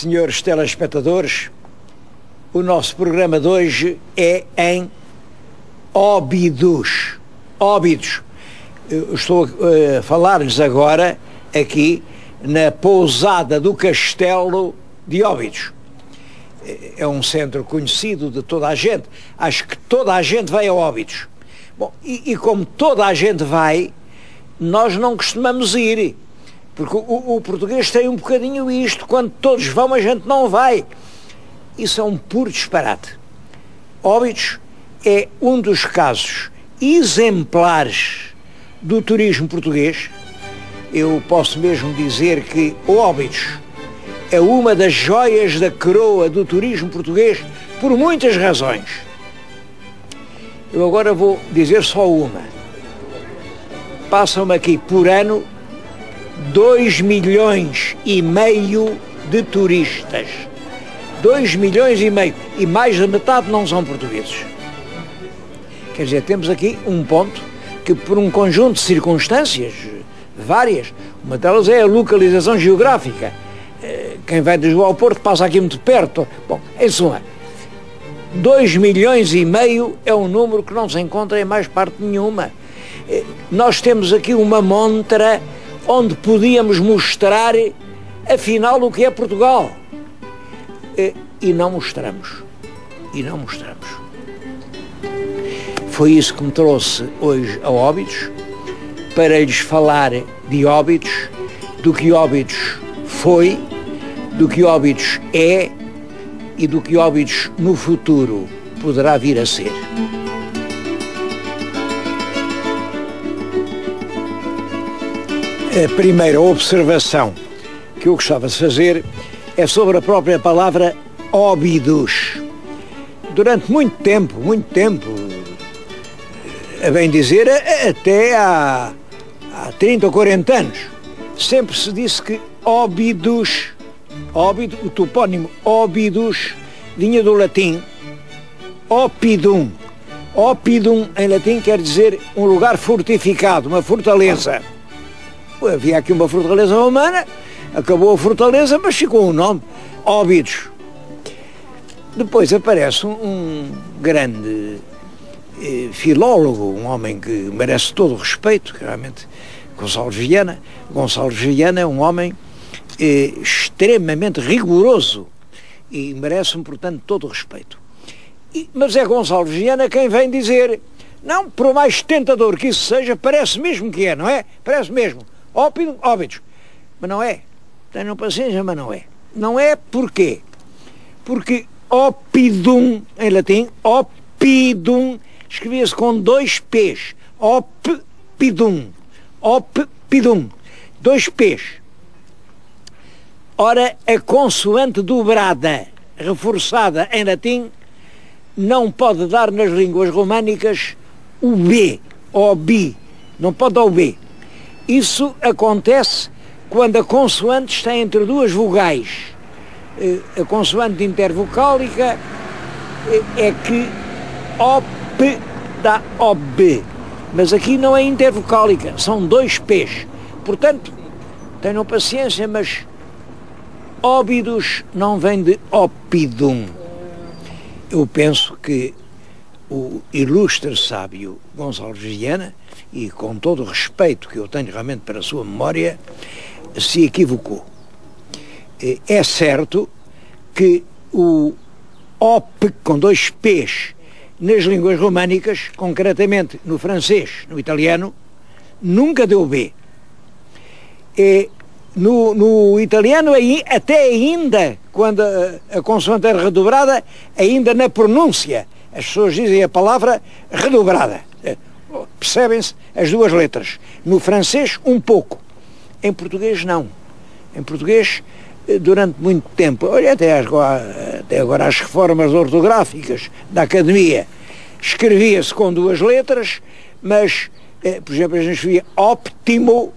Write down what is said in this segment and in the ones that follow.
Senhores telespectadores, o nosso programa de hoje é em Óbidos. Óbidos. Eu estou a falar-lhes agora aqui na pousada do Castelo de Óbidos. É um centro conhecido de toda a gente. Acho que toda a gente vai a Óbidos. Bom, e como toda a gente vai, nós não costumamos ir. Porque o português tem um bocadinho isto, quando todos vão a gente não vai. Isso é um puro disparate. Óbidos é um dos casos exemplares do turismo português. Eu posso mesmo dizer que Óbidos é uma das joias da coroa do turismo português por muitas razões. Eu agora vou dizer só uma. Passam aqui por ano 2,5 milhões de turistas. 2,5 milhões e mais da metade não são portugueses. Quer dizer, temos aqui um ponto que, por um conjunto de circunstâncias várias, uma delas é a localização geográfica. Quem vai de Lisboa ao Porto passa aqui muito perto. Bom, em suma, 2,5 milhões é um número que não se encontra em mais parte nenhuma. Nós temos aqui uma montra onde podíamos mostrar, afinal, o que é Portugal. E não mostramos. Foi isso que me trouxe hoje a Óbidos, para lhes falar de Óbidos, do que Óbidos foi, do que Óbidos é e do que Óbidos no futuro poderá vir a ser. A primeira observação que eu gostava de fazer é sobre a própria palavra Óbidos. Durante muito tempo, a bem dizer, até há 30 ou 40 anos, sempre se disse que Óbidos, o topónimo Óbidos, vinha do latim Oppidum. Oppidum, em latim, quer dizer um lugar fortificado, uma fortaleza. Havia aqui uma fortaleza romana, acabou a fortaleza, mas ficou o nome, Óbidos. Depois aparece um grande filólogo, um homem que merece todo o respeito, realmente, Gonçalves Viana. Gonçalves Viana é um homem extremamente rigoroso e merece, portanto, todo o respeito. Mas é Gonçalves Viana quem vem dizer, não, por mais tentador que isso seja, parece mesmo que é, não é? Parece mesmo. Óbidos. Mas não é. Tenham paciência, mas não é. Não é porquê? Porque Oppidum, em latim, Oppidum, escrevia-se com 2 P's. Oppidum. Oppidum. 2 P's. Ora, a consoante dobrada, reforçada em latim, não pode dar nas línguas românicas o B, ou B. Não pode dar o B. Isso acontece quando a consoante está entre duas vogais. A consoante intervocálica é que OP dá OB. Mas aqui não é intervocálica, são 2 P's. Portanto, tenham paciência, mas Óbidos não vem de Oppidum. Eu penso que o ilustre sábio Gonçalves Viana, e com todo o respeito que eu tenho realmente para a sua memória, se equivocou. É certo que o OP com 2 P's nas línguas românicas, concretamente no francês, no italiano, nunca deu B. No italiano, até ainda, quando a consoante é redobrada, ainda na pronúncia, as pessoas dizem a palavra redobrada. Percebem-se as duas letras. No francês, um pouco. Em português, não. Em português, durante muito tempo, olha, até agora as reformas ortográficas da Academia, escrevia-se com 2 letras, mas, por exemplo, a gente escrevia óptimo,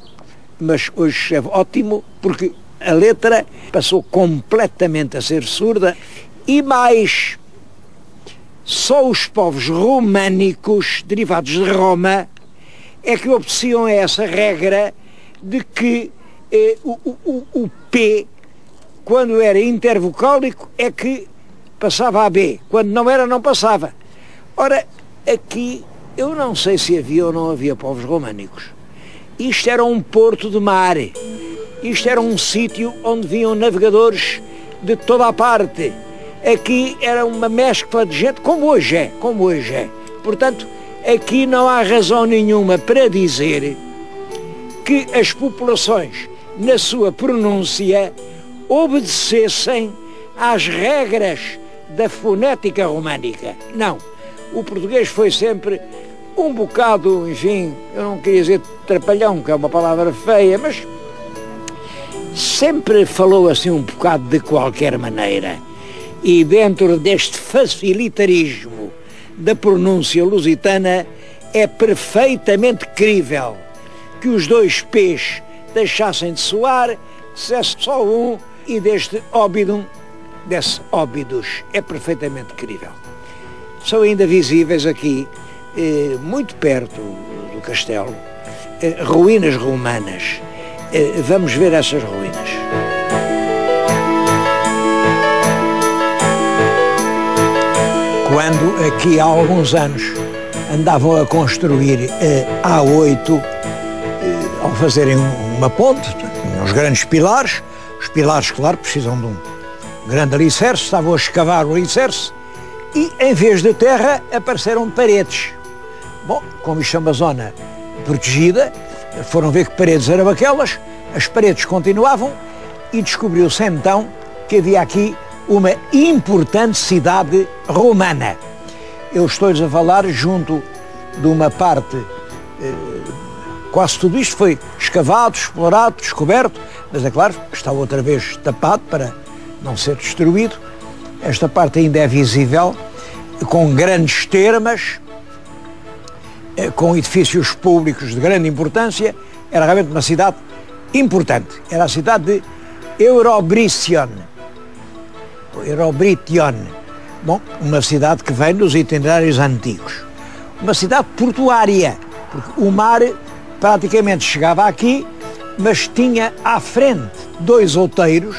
mas hoje escreve ótimo, porque a letra passou completamente a ser surda. E mais, só os povos românicos, derivados de Roma, é que obedeciam a essa regra de que o P quando era intervocálico é que passava a B, quando não era, não passava. Ora, aqui eu não sei se havia ou não havia povos românicos. Isto era um porto de mar, isto era um sítio onde vinham navegadores de toda a parte. Aqui era uma mescla de gente, como hoje é. Portanto, aqui não há razão nenhuma para dizer que as populações, na sua pronúncia, obedecessem às regras da fonética românica. Não. O português foi sempre um bocado, enfim, eu não queria dizer trapalhão, que é uma palavra feia, mas sempre falou assim um bocado de qualquer maneira. E dentro deste facilitarismo da pronúncia lusitana é perfeitamente crível que os dois P's deixassem de soar, dissesse só um, e deste óbidum desse óbidos. É perfeitamente crível. São ainda visíveis aqui, muito perto do castelo, ruínas romanas. Vamos ver essas ruínas. Quando aqui há alguns anos andavam a construir a A8, ao fazerem uma ponte, tinham os grandes pilares. Os pilares, claro, precisam de um grande alicerce, estavam a escavar o alicerce e, em vez de terra, apareceram paredes. Bom, como isto é uma zona protegida, foram ver que paredes eram aquelas, as paredes continuavam e descobriu-se então que havia aqui uma importante cidade romana. Eu estou-lhes a falar junto de uma parte, quase tudo isto foi escavado, explorado, descoberto, mas é claro, está outra vez tapado para não ser destruído. Esta parte ainda é visível, com grandes termas, com edifícios públicos de grande importância. Era realmente uma cidade importante. Era a cidade de Eurobrition. Bom, uma cidade que vem dos itinerários antigos. Uma cidade portuária, porque o mar praticamente chegava aqui, mas tinha à frente dois outeiros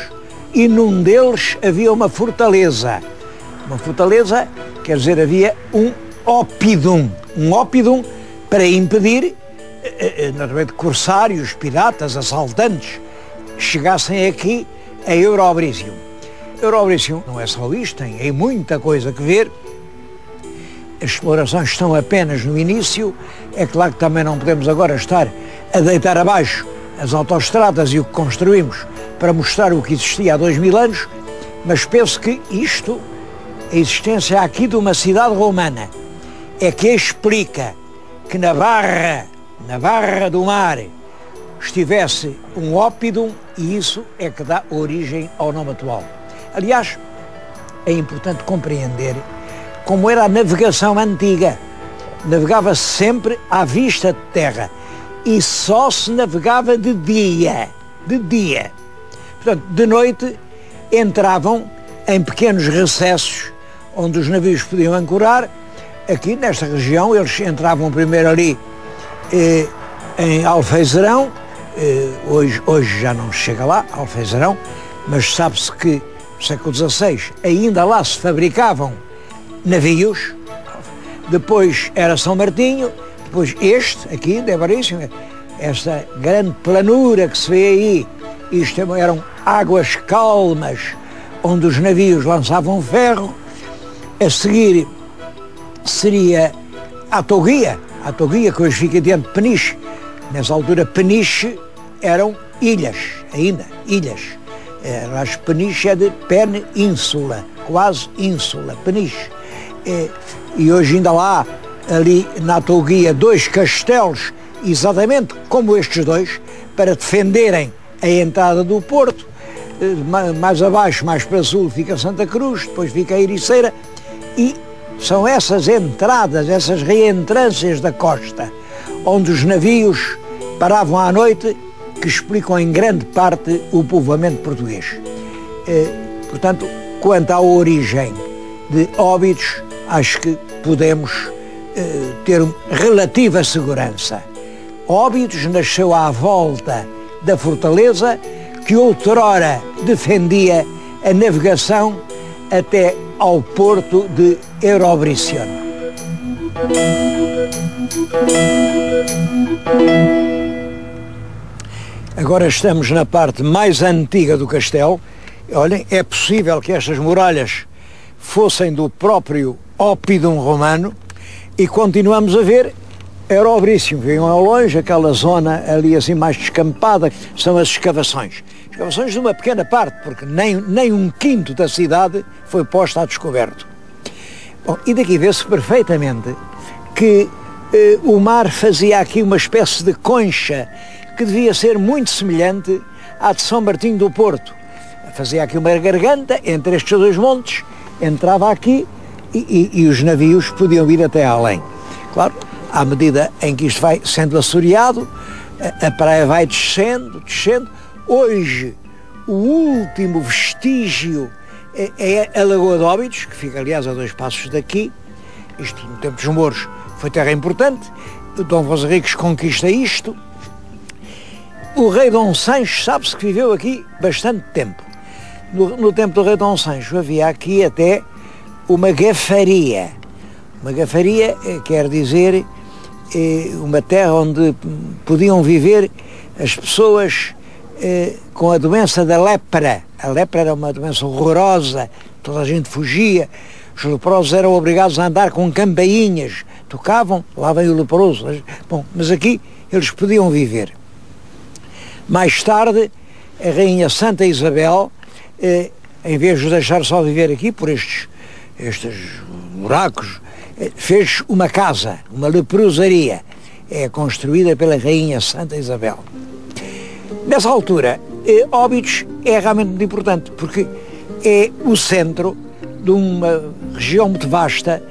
e num deles havia uma fortaleza. Uma fortaleza, quer dizer, havia um ópidum para impedir, naturalmente, corsários, piratas, assaltantes, chegassem aqui a Eurobrition. Eurobrition não é só isto, tem muita coisa que ver. As explorações estão apenas no início. É claro que também não podemos agora estar a deitar abaixo as autoestradas e o que construímos para mostrar o que existia há 2000 anos, mas penso que isto, a existência aqui de uma cidade romana, é que explica que na barra do mar estivesse um ópidum, e isso é que dá origem ao nome atual. Aliás, é importante compreender como era a navegação antiga. Navegava-se sempre à vista de terra e só se navegava de dia. Portanto, de noite entravam em pequenos recessos onde os navios podiam ancorar. Aqui nesta região eles entravam primeiro ali em Alfeizerão, hoje já não chega lá, Alfeizerão, mas sabe-se que no século XVI ainda lá se fabricavam navios. Depois era São Martinho, depois este aqui de Everíssimo, esta grande planura que se vê aí, isto eram águas calmas onde os navios lançavam ferro. A seguir seria a Toguia, que hoje fica diante de Peniche. Nessa altura Peniche eram ilhas, ainda ilhas. As Peniche é de península, quase ínsula, Peniche. E hoje ainda lá, ali na Toguia, dois castelos, exatamente como estes dois, para defenderem a entrada do porto. Mais abaixo, mais para sul, fica Santa Cruz, depois fica a Ericeira, e são essas entradas, essas reentrâncias da costa, onde os navios paravam à noite, que explicam em grande parte o povoamento português. Portanto, quanto à origem de Óbidos, acho que podemos ter relativa segurança. Óbidos nasceu à volta da fortaleza, que outrora defendia a navegação até ao porto de Eurobricione. Agora estamos na parte mais antiga do castelo. Olhem, é possível que estas muralhas fossem do próprio Oppidum romano e continuamos a ver Eurobricione. Viam ao longe aquela zona ali assim mais descampada, são as escavações. Escavações de uma pequena parte, porque nem um quinto da cidade foi posta a descoberto. Bom, e daqui vê-se perfeitamente que o mar fazia aqui uma espécie de concha que devia ser muito semelhante à de São Martinho do Porto. Fazia aqui uma garganta entre estes dois montes, entrava aqui e os navios podiam ir até além. Claro, à medida em que isto vai sendo assoreado, a praia vai descendo. Hoje, o último vestígio é a Lagoa de Óbidos, que fica, aliás, a 2 passos daqui. Isto, no tempo dos mouros, foi terra importante. O Dom Afonso Henriques conquista isto. O rei Dom Sancho, sabe-se que viveu aqui bastante tempo. No tempo do rei Dom Sancho havia aqui até uma gafaria. Uma gafaria quer dizer uma terra onde podiam viver as pessoas com a doença da lepra. A lepra era uma doença horrorosa, toda a gente fugia. Os leprosos eram obrigados a andar com campainhas, tocavam, lá vem o leproso. Bom, mas aqui eles podiam viver. Mais tarde, a rainha Santa Isabel, em vez de os deixar só viver aqui por estes buracos, fez uma casa, uma leprosaria, construída pela rainha Santa Isabel. Nessa altura, Óbidos é realmente muito importante, porque é o centro de uma região muito vasta,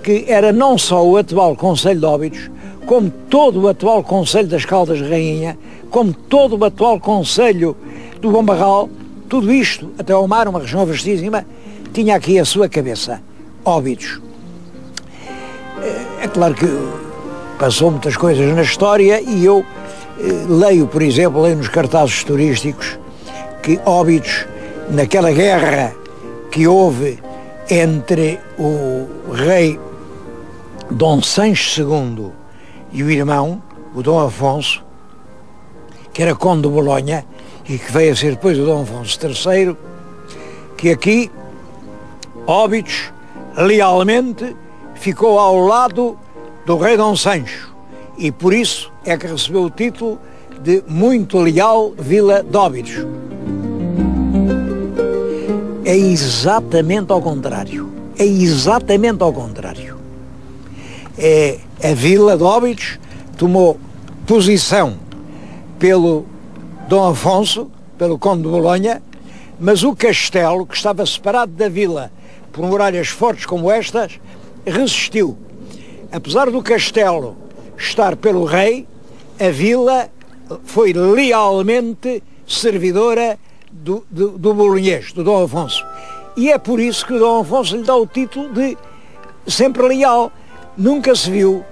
que era não só o atual Concelho de Óbidos, como todo o atual Concelho das Caldas de Rainha, como todo o atual Concelho do Bom Barral. Tudo isto, até ao mar, uma região vastíssima, tinha aqui a sua cabeça, Óbidos. É claro que passou muitas coisas na história e eu leio, por exemplo, nos cartazes turísticos que Óbidos, naquela guerra que houve entre o rei Dom Sancho II e o irmão, o Dom Afonso, que era conde de Bolonha e que veio a ser depois o Dom Afonso III, que aqui Óbidos lealmente ficou ao lado do rei Dom Sancho e por isso é que recebeu o título de muito leal Vila de Óbidos. É exatamente ao contrário. É exatamente ao contrário. A Vila de Óbidos tomou posição pelo Dom Afonso, pelo Conde de Bolonha, mas o castelo, que estava separado da vila por muralhas fortes como estas, resistiu. Apesar do castelo estar pelo rei, a vila foi lealmente servidora do bolonhês, do Dom Afonso. E é por isso que o Dom Afonso lhe dá o título de sempre leal. Nunca se viu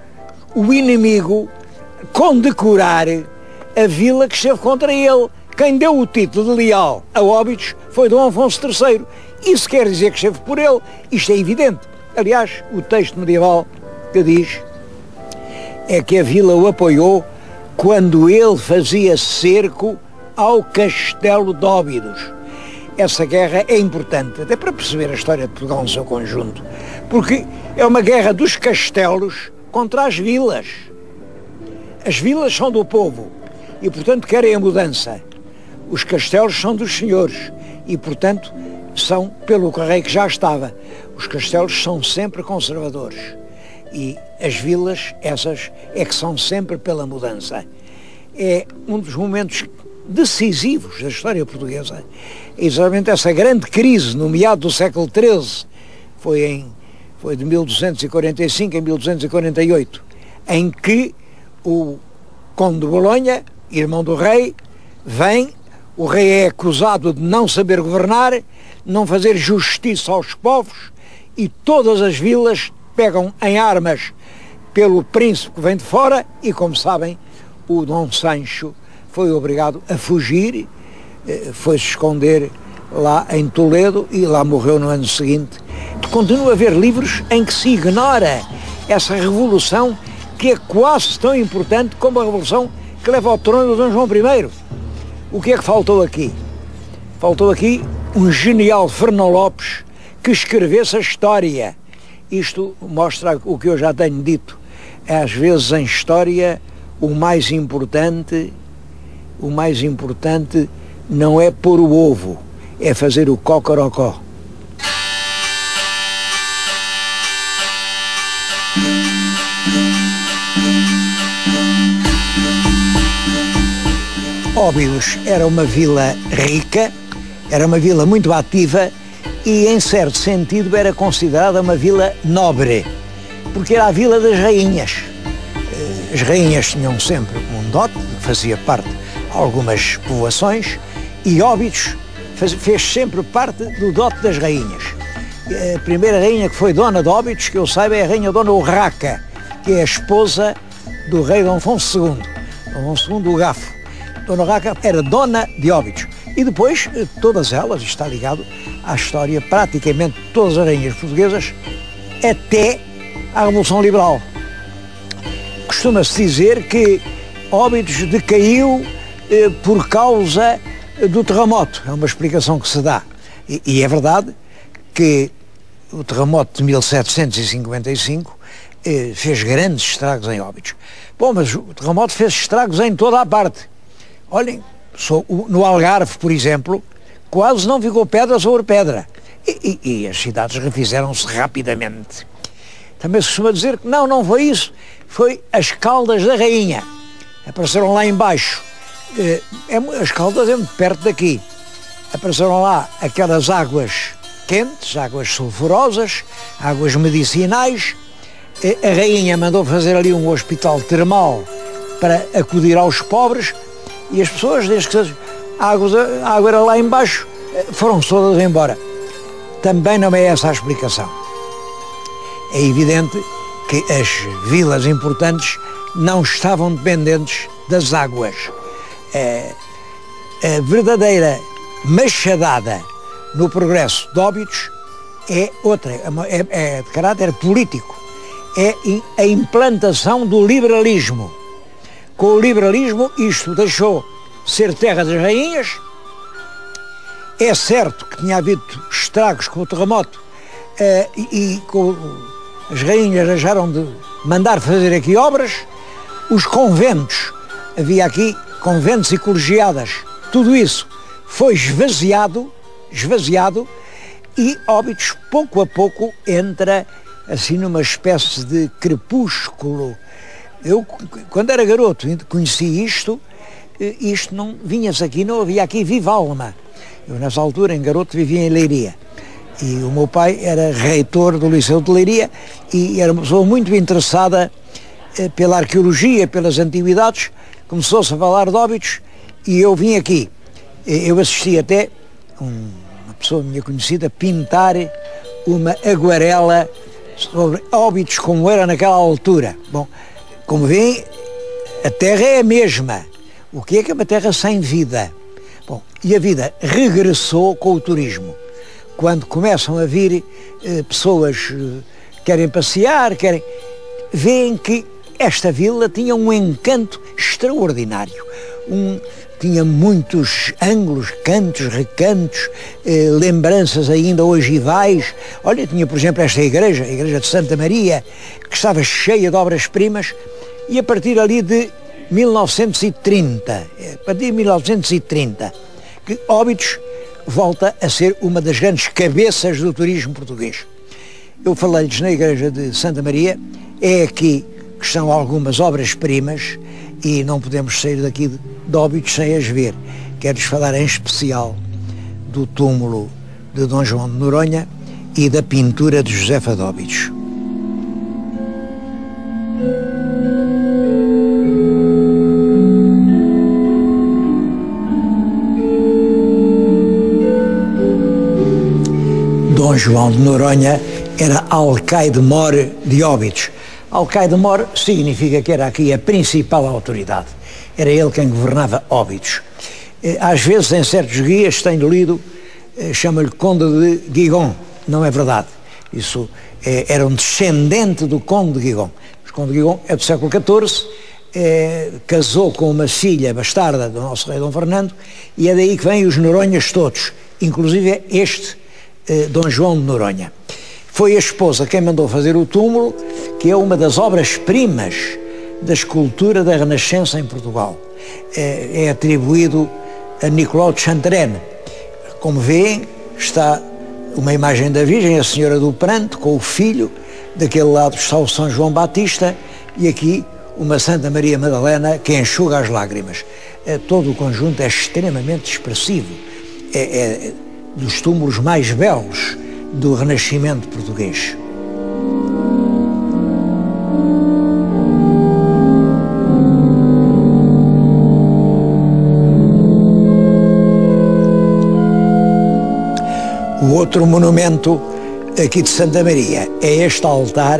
o inimigo condecorar a vila que esteve contra ele. Quem deu o título de leal a Óbidos foi Dom Afonso III. Isso quer dizer que esteve por ele. Isto é evidente. Aliás, o texto medieval que diz é que a vila o apoiou quando ele fazia cerco ao castelo de Óbidos. Essa guerra é importante, até para perceber a história de Portugal no seu conjunto, porque é uma guerra dos castelos contra as vilas. As vilas são do povo e, portanto, querem a mudança. Os castelos são dos senhores e, portanto, são pelo rei que já estava. Os castelos são sempre conservadores e as vilas, essas, é que são sempre pela mudança. É um dos momentos decisivos da história portuguesa. É exatamente essa grande crise no meado do século XIII, foi de 1245 a 1248, em que o Conde de Bolonha, irmão do rei, vem, o rei é acusado de não saber governar, não fazer justiça aos povos, e todas as vilas pegam em armas pelo príncipe que vem de fora, e como sabem, o Dom Sancho foi obrigado a fugir foi-se esconder lá em Toledo e lá morreu no ano seguinte. Continua a haver livros em que se ignora essa revolução que é quase tão importante como a revolução que leva ao trono de Dom João I. O que é que faltou aqui? Faltou aqui um genial Fernão Lopes que escrevesse a história. Isto mostra o que eu já tenho dito. Às vezes em história o mais importante não é pôr o ovo, é fazer o cocorocó. Óbidos era uma vila rica, era uma vila muito ativa e, em certo sentido, era considerada uma vila nobre, porque era a vila das rainhas. As rainhas tinham sempre um dote, que fazia parte de algumas povoações, e Óbidos fez sempre parte do dote das rainhas. A primeira rainha que foi dona de Óbidos, que eu saiba, é a rainha Dona Urraca, que é a esposa do rei Dom Afonso II, Dom Afonso II o Gafo. Dona Urraca era dona de Óbidos. E depois, todas elas, está ligado à história, praticamente todas as rainhas portuguesas, até à Revolução Liberal. Costuma-se dizer que Óbidos decaiu por causa do terremoto. É uma explicação que se dá. E é verdade que o terremoto de 1755 fez grandes estragos em Óbidos. Bom, mas o terremoto fez estragos em toda a parte. Olhem, no Algarve, por exemplo, quase não ficou pedra sobre pedra. E as cidades refizeram-se rapidamente. Também se costuma dizer que não foi isso. Foi as Caldas da Rainha. Apareceram lá embaixo. As Caldas é muito perto daqui. Apareceram lá aquelas águas quentes, águas sulfurosas, águas medicinais. A Rainha mandou fazer ali um hospital termal para acudir aos pobres. E as pessoas, desde que a água era lá embaixo, foram-se todas embora. Também não é essa a explicação. É evidente que as vilas importantes não estavam dependentes das águas. A verdadeira machadada no progresso de Óbidos é outra, é de caráter político. É a implantação do liberalismo. Com o liberalismo, isto deixou de ser terra das rainhas. É certo que tinha havido estragos com o terremoto e as rainhas deixaram de mandar fazer aqui obras. Os conventos, havia aqui conventos e colegiadas, tudo isso foi esvaziado e Óbidos pouco a pouco entra assim numa espécie de crepúsculo. Eu, quando era garoto, conheci isto não vinha-se aqui, não havia aqui viva alma. Eu, nessa altura, em garoto, vivia em Leiria. E o meu pai era reitor do Liceu de Leiria e era uma pessoa muito interessada pela arqueologia, pelas antiguidades. Começou-se a falar de Óbidos e eu vim aqui. Eu assisti até uma pessoa minha conhecida pintar uma aguarela sobre Óbidos como era naquela altura. Bom, como veem, a terra é a mesma. O que é uma terra sem vida? Bom, e a vida regressou com o turismo. Quando começam a vir pessoas que querem passear, veem que esta vila tinha um encanto extraordinário. Tinha muitos ângulos, cantos, recantos, lembranças ainda ogivais. Olha, tinha, por exemplo, esta igreja, a igreja de Santa Maria, que estava cheia de obras-primas, e a partir ali de 1930, que Óbidos volta a ser uma das grandes cabeças do turismo português. Eu falei-lhes na igreja de Santa Maria, é aqui que estão algumas obras-primas e não podemos sair daqui de Óbidos sem as ver. Quero-lhes falar em especial do túmulo de Dom João de Noronha e da pintura de Josefa de Óbidos. Dom João de Noronha era alcaide-mor de Óbidos. Alcaide-mor significa que era aqui a principal autoridade. Era ele quem governava Óbidos. Às vezes, em certos guias, tenho lido, chama-lhe Conde de Guigon. Não é verdade. Isso era um descendente do Conde de Guigon. O Conde de Guigon é do século XIV, casou com uma filha bastarda do nosso rei Dom Fernando, e é daí que vêm os Noronhas todos, inclusive este Dom João de Noronha. Foi a esposa quem mandou fazer o túmulo, que é uma das obras-primas da escultura da Renascença em Portugal. É atribuído a Nicolau de Chantrenne. Como vêem, está uma imagem da Virgem, a Senhora do Pranto, com o filho. Daquele lado está o São João Batista e aqui uma Santa Maria Madalena que enxuga as lágrimas. Todo o conjunto é extremamente expressivo. É dos túmulos mais belos do Renascimento português. O outro monumento aqui de Santa Maria é este altar,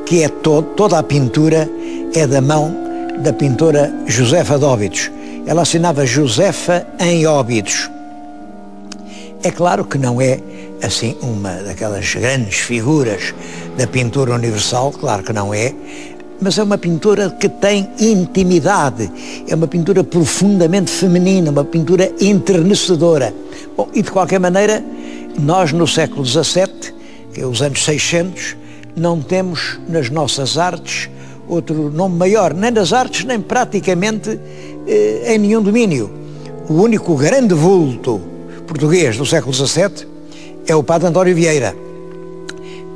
que é toda a pintura é da mão da pintora Josefa de Óbidos. Ela assinava Josefa em Óbidos. É claro que não é assim uma daquelas grandes figuras da pintura universal, claro que não é, mas é uma pintura que tem intimidade, é uma pintura profundamente feminina, uma pintura enternecedora. Bom, e de qualquer maneira, nós no século XVII, que é os anos 600, não temos nas nossas artes outro nome maior, nem nas artes, nem praticamente em nenhum domínio. O único grande vulto português do século XVII é o padre António Vieira,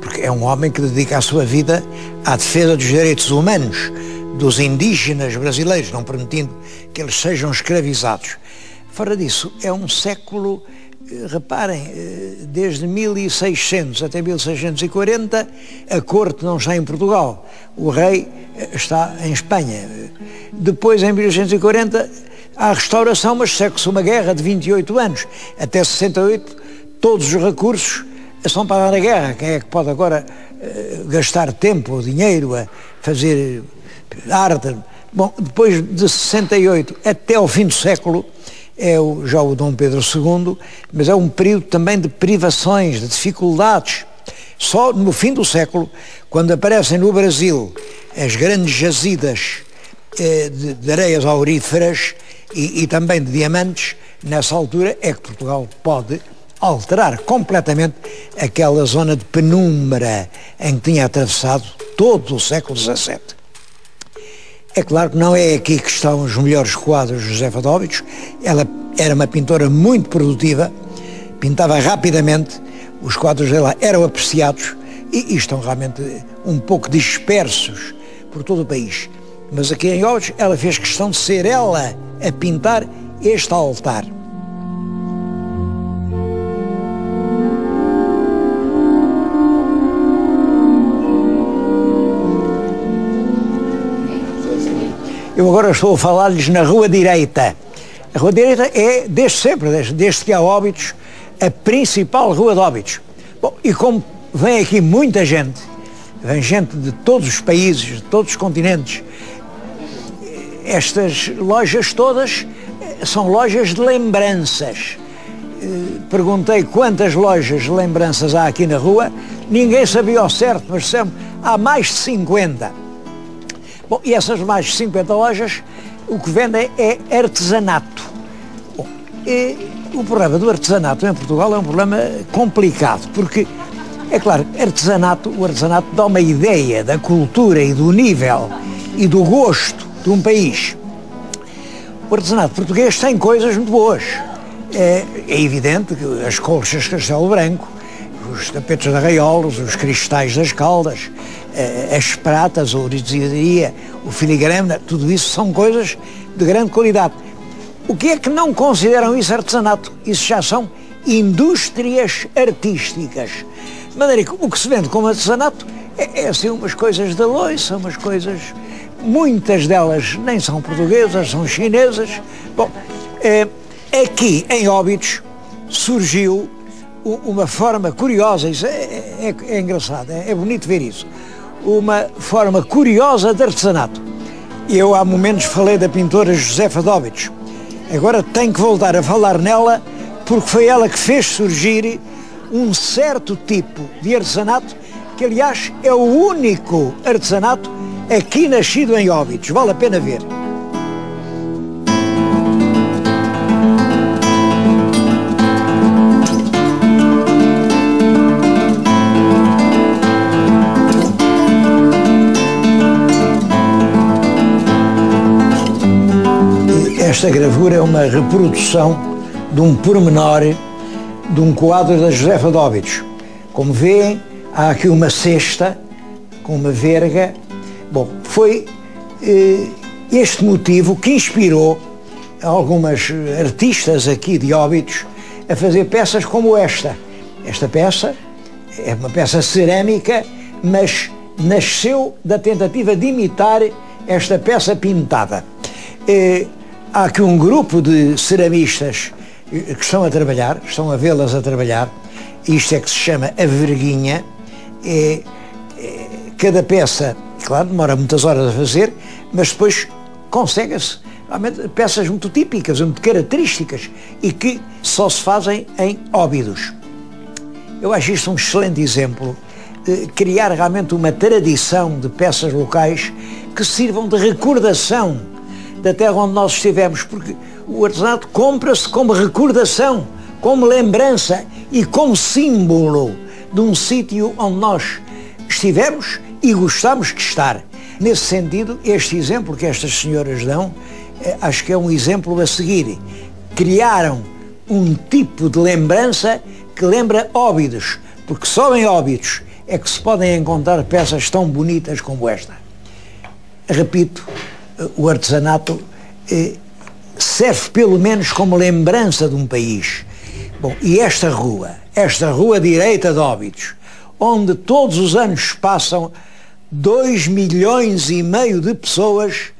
porque é um homem que dedica a sua vida à defesa dos direitos humanos dos indígenas brasileiros, não permitindo que eles sejam escravizados. Fora disso, é um século, reparem, desde 1600 até 1640, a corte não está em Portugal, o rei está em Espanha. Depois, em 1640, há a restauração, mas segue-se uma guerra de 28 anos. Até 68, todos os recursos são para dar a guerra. Quem é que pode agora gastar tempo ou dinheiro a fazer arte? Bom, depois de 68 até ao fim do século, já o Dom Pedro II, mas é um período também de privações, de dificuldades. Só no fim do século, quando aparecem no Brasil as grandes jazidas de areias auríferas e também de diamantes, nessa altura é que Portugal pode alterar completamente aquela zona de penumbra em que tinha atravessado todo o século XVII. É claro que não é aqui que estão os melhores quadros de Josefa de Óbidos. Ela era uma pintora muito produtiva, pintava rapidamente, os quadros dela eram apreciados e estão realmente um pouco dispersos por todo o país. Mas aqui em Óbidos ela fez questão de ser ela a pintar este altar. Eu agora estou a falar-lhes na Rua Direita. A Rua Direita é, desde sempre, desde que há Óbidos, a principal rua de Óbidos. Bom, e como vem aqui muita gente, vem gente de todos os países, de todos os continentes, estas lojas todas são lojas de lembranças. Perguntei quantas lojas de lembranças há aqui na rua, ninguém sabia ao certo, mas sempre há mais de 50. Bom, e essas mais de 50 lojas, o que vendem é artesanato. Bom, o problema do artesanato em Portugal é um problema complicado, porque, é claro, o artesanato dá uma ideia da cultura e do nível e do gosto de um país. O artesanato português tem coisas muito boas. É evidente que as colchas de Castelo Branco, os tapetes de arraiolos, os cristais das Caldas, as pratas, a ourivesaria, o filigrana, tudo isso são coisas de grande qualidade. O que é que não consideram isso artesanato? Isso já são indústrias artísticas. De maneira que o que se vende como artesanato é assim umas coisas da loiça, umas coisas, muitas delas nem são portuguesas, são chinesas. Bom, aqui em Óbidos surgiu uma forma curiosa, isso é engraçado, é bonito ver isso, uma forma curiosa de artesanato. Eu há momentos falei da pintora Josefa de Óbidos. Agora tenho que voltar a falar nela, porque foi ela que fez surgir um certo tipo de artesanato, que aliás é o único artesanato aqui nascido em Óbidos. Vale a pena ver. Esta gravura é uma reprodução de um pormenor de um quadro da Josefa de Óbidos. Como vêem, há aqui uma cesta com uma verga. Bom, foi este motivo que inspirou algumas artistas aqui de Óbidos a fazer peças como esta. Esta peça é uma peça cerâmica, mas nasceu da tentativa de imitar esta peça pintada. Há aqui um grupo de ceramistas que estão a trabalhar, estão a vê-las a trabalhar. Isto é que se chama a verguinha. Cada peça, claro, demora muitas horas a fazer, mas depois consegue-se realmente peças muito típicas, muito características e que só se fazem em Óbidos. Eu acho isto um excelente exemplo de criar realmente uma tradição de peças locais que sirvam de recordação da terra onde nós estivemos, porque o artesanato compra-se como recordação, como lembrança e como símbolo de um sítio onde nós estivemos e gostamos de estar. Nesse sentido, este exemplo que estas senhoras dão, acho que é um exemplo a seguir. Criaram um tipo de lembrança que lembra Óbidos, porque só em Óbidos é que se podem encontrar peças tão bonitas como esta. Repito, o artesanato serve pelo menos como lembrança de um país. Bom, e esta rua direita de Óbidos, onde todos os anos passam 2,5 milhões de pessoas,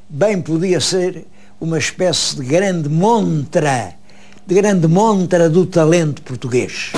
bem podia ser uma espécie de grande montra do talento português.